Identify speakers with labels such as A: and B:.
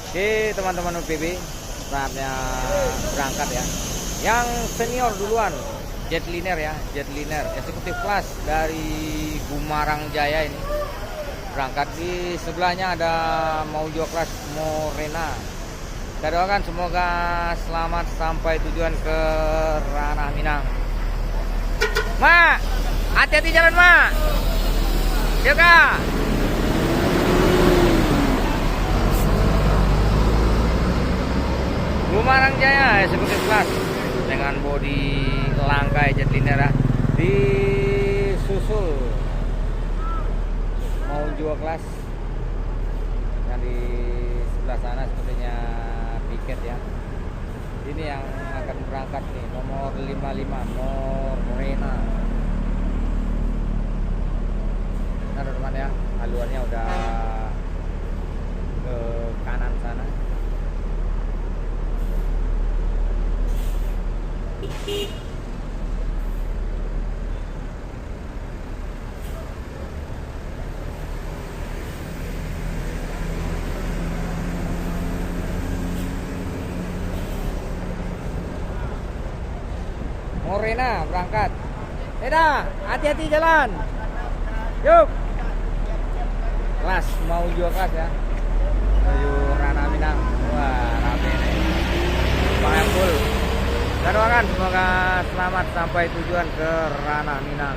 A: Oke teman-teman UPB, saatnya berangkat ya. Yang senior duluan, jetliner ya, jetliner eksekutif kelas dari Gumarang Jaya ini berangkat. Di sebelahnya ada Maujo kelas Morena. Kita doakan semoga selamat sampai tujuan ke Ranah Minang. Ma, hati-hati jalan Ma. Jaga. Gumarang Jaya eksekutif kelas dengan bodi langkai jetliner ya. Disusul mau jual kelas yang di sebelah sana sepertinya piket ya. Ini yang akan berangkat nih, nomor 55 Morena. Nah teman-teman ya, haluannya udah ke kanan sana. Morena berangkat. Eda, hati-hati jalan. Yuk. Kelas mau jual kelas ya. Menuju Ranah Minang. Wah, rame nih. Bang full. Kita doakan semoga selamat sampai tujuan ke Ranah Minang.